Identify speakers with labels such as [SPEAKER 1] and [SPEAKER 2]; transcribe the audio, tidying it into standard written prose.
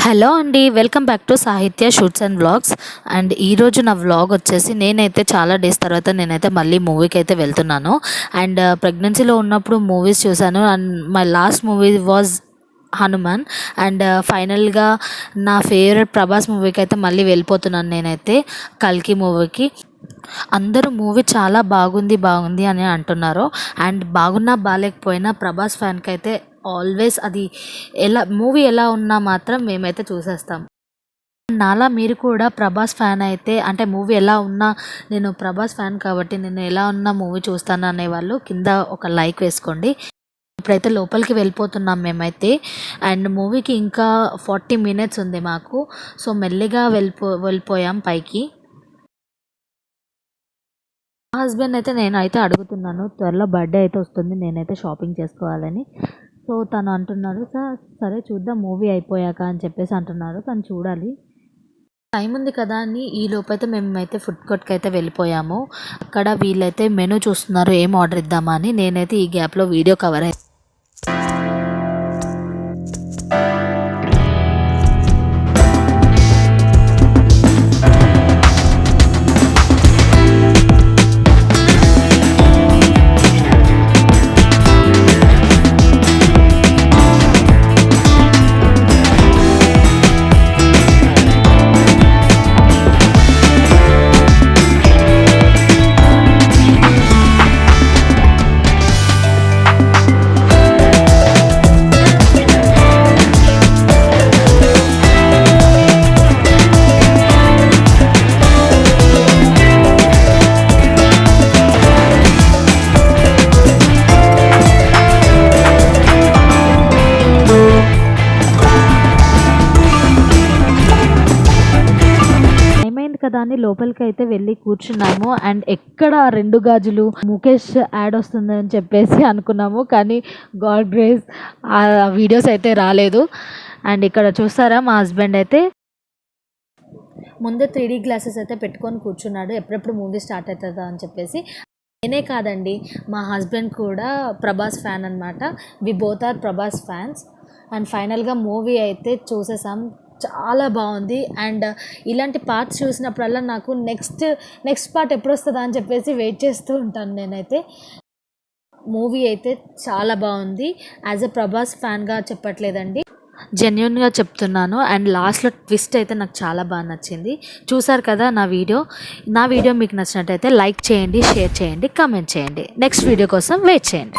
[SPEAKER 1] Hello అండి, welcome back to సాహిత్య shoots and vlogs. And ఈరోజు నా వ్లాగ్ వచ్చేసి నేనైతే చాలా డేస్ తర్వాత నేనైతే మళ్ళీ మూవీకి అయితే వెళ్తున్నాను. అండ్ ప్రెగ్నెన్సీలో ఉన్నప్పుడు మూవీస్ చూశాను. And my last movie was Hanuman. And ఫైనల్గా నా ఫేవరెట్ ప్రభాస్ మూవీకి అయితే మళ్ళీ వెళ్ళిపోతున్నాను నేనైతే, కల్కి మూవీకి. అందరూ మూవీ చాలా బాగుంది బాగుంది అని అంటున్నారు. అండ్ బాగున్నా బాగాలేకపోయినా ప్రభాస్ ఫ్యాన్కి అయితే ఆల్వేస్ అది మూవీ ఎలా ఉన్నా మాత్రం మేమైతే చూసేస్తాం. నాలా మీరు కూడా ప్రభాస్ ఫ్యాన్ అయితే, అంటే మూవీ ఎలా ఉన్నా నేను ప్రభాస్ ఫ్యాన్ కాబట్టి నేను ఎలా ఉన్నా మూవీ చూస్తాను అనేవాళ్ళు కింద ఒక లైక్ వేసుకోండి. ఇప్పుడైతే లోపలికి వెళ్ళిపోతున్నాం మేమైతే. అండ్ మూవీకి ఇంకా 40 minutes ఉంది మాకు. సో మెల్లిగా వెళ్ళిపోయాం పైకి. మా హస్బెండ్ అయితే నేనైతే అడుగుతున్నాను, త్వరలో బర్త్డే అయితే వస్తుంది, నేనైతే షాపింగ్ చేసుకోవాలని. సో తను అంటున్నారు, సరే చూద్దాం మూవీ అయిపోయాక అని చెప్పేసి అంటున్నారు. తను చూడాలి, టైం ఉంది కదా అని. ఈ లోపైతే మేమైతే ఫుడ్ కోర్ట్కి అయితే వెళ్ళిపోయాము. అక్కడ వీళ్ళైతే మెనూ చూస్తున్నారు ఏం ఆర్డర్ ఇద్దామా అని. నేనైతే ఈ గ్యాప్లో వీడియో కవర్ అయ్యి కదా అని లోపలికి అయితే వెళ్ళి కూర్చున్నాము. అండ్ ఎక్కడ 2 గాజులు ముఖేష్ యాడ్ వస్తుందని చెప్పేసి అనుకున్నాము, కానీ గాడ్ గ్రేస్ ఆ వీడియోస్ అయితే రాలేదు. అండ్ ఇక్కడ చూస్తారా, మా హస్బెండ్ అయితే ముందే 3D గ్లాసెస్ అయితే పెట్టుకొని కూర్చున్నాడు, ఎప్పుడెప్పుడు మూవీ స్టార్ట్ అవుతుందా అని చెప్పేసి. నేనే కాదండి, మా హస్బెండ్ కూడా ప్రభాస్ ఫ్యాన్ అనమాట. We both are Prabhas fans. And ఫైనల్గా మూవీ అయితే చూసేసాం, చాలా బాగుంది. అండ్ ఇలాంటి పార్ట్స్ చూసినప్పుడల్లా నాకు నెక్స్ట్ పార్ట్ ఎప్పుడు వస్తుందా అని చెప్పేసి వెయిట్ చేస్తూ ఉంటాను నేనైతే. మూవీ అయితే చాలా బాగుంది. యాజ్ ఎ ప్రభాస్ ఫ్యాన్గా చెప్పట్లేదండి, జెన్యున్గా చెప్తున్నాను. అండ్ లాస్ట్లో ట్విస్ట్ అయితే నాకు చాలా బాగా నచ్చింది. చూసారు కదా నా వీడియో మీకు నచ్చినట్టయితే లైక్ చేయండి, షేర్ చేయండి, కామెంట్ చేయండి. నెక్స్ట్ వీడియో కోసం వెయిట్ చేయండి.